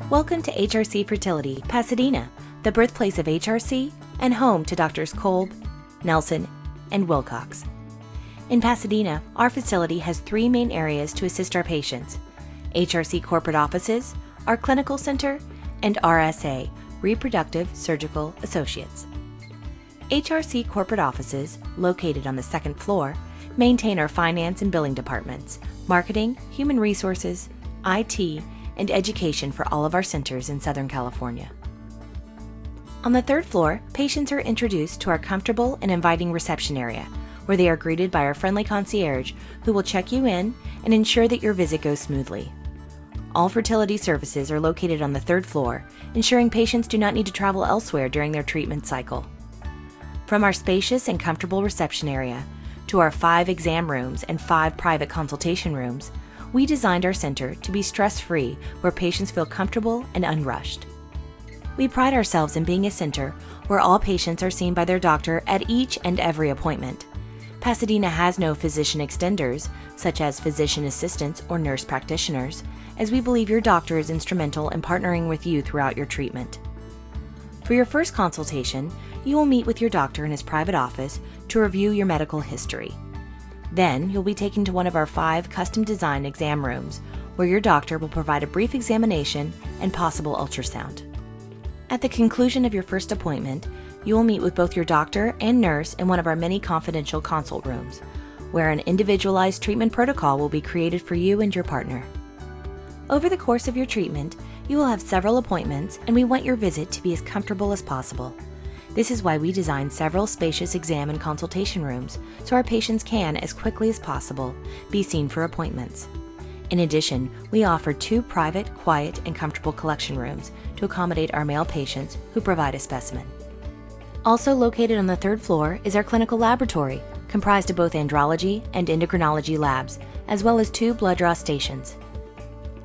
Welcome to HRC Fertility, Pasadena, the birthplace of HRC and home to Doctors Kolb, Nelson, and Wilcox. In Pasadena, our facility has three main areas to assist our patients: HRC corporate offices, our clinical center, and RSA, Reproductive Surgical Associates. HRC corporate offices, located on the second floor, maintain our finance and billing departments, marketing, human resources, IT, and education for all of our centers in Southern California. On the third floor, patients are introduced to our comfortable and inviting reception area, where they are greeted by our friendly concierge who will check you in and ensure that your visit goes smoothly. All fertility services are located on the third floor, ensuring patients do not need to travel elsewhere during their treatment cycle. From our spacious and comfortable reception area to our 5 exam rooms and 5 private consultation rooms, we designed our center to be stress-free, where patients feel comfortable and unrushed. We pride ourselves in being a center where all patients are seen by their doctor at each and every appointment. Pasadena has no physician extenders, such as physician assistants or nurse practitioners, as we believe your doctor is instrumental in partnering with you throughout your treatment. For your first consultation, you will meet with your doctor in his private office to review your medical history. Then, you'll be taken to one of our 5 custom-designed exam rooms, where your doctor will provide a brief examination and possible ultrasound. At the conclusion of your first appointment, you will meet with both your doctor and nurse in one of our many confidential consult rooms, where an individualized treatment protocol will be created for you and your partner. Over the course of your treatment, you will have several appointments, and we want your visit to be as comfortable as possible. This is why we designed several spacious exam and consultation rooms, so our patients can, as quickly as possible, be seen for appointments. In addition, we offer 2 private, quiet, and comfortable collection rooms to accommodate our male patients who provide a specimen. Also located on the third floor is our clinical laboratory, comprised of both andrology and endocrinology labs, as well as 2 blood draw stations.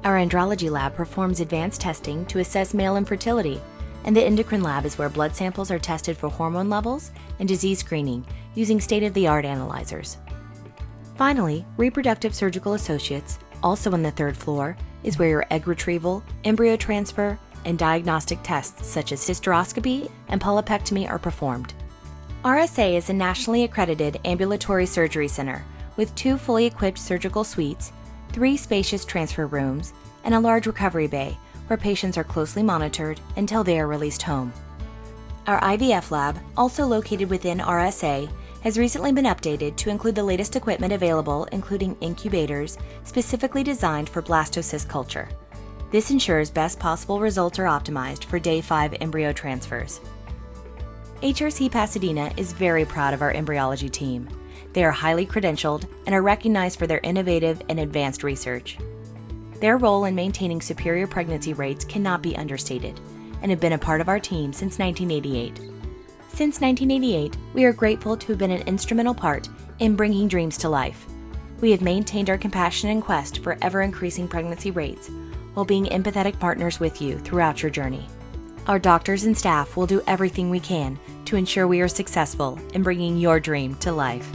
Our andrology lab performs advanced testing to assess male infertility, and the endocrine lab is where blood samples are tested for hormone levels and disease screening using state-of-the-art analyzers. Finally, Reproductive Surgical Associates, also on the third floor, is where your egg retrieval, embryo transfer, and diagnostic tests such as hysteroscopy and polypectomy are performed. RSA is a nationally accredited ambulatory surgery center with 2 fully equipped surgical suites, 3 spacious transfer rooms, and a large recovery bay where patients are closely monitored until they are released home. Our IVF lab, also located within RSA, has recently been updated to include the latest equipment available, including incubators specifically designed for blastocyst culture. This ensures best possible results are optimized for day 5 embryo transfers. HRC Pasadena is very proud of our embryology team. They are highly credentialed and are recognized for their innovative and advanced research. Their role in maintaining superior pregnancy rates cannot be understated, and have been a part of our team since 1988. Since 1988, we are grateful to have been an instrumental part in bringing dreams to life. We have maintained our compassion and quest for ever-increasing pregnancy rates, while being empathetic partners with you throughout your journey. Our doctors and staff will do everything we can to ensure we are successful in bringing your dream to life.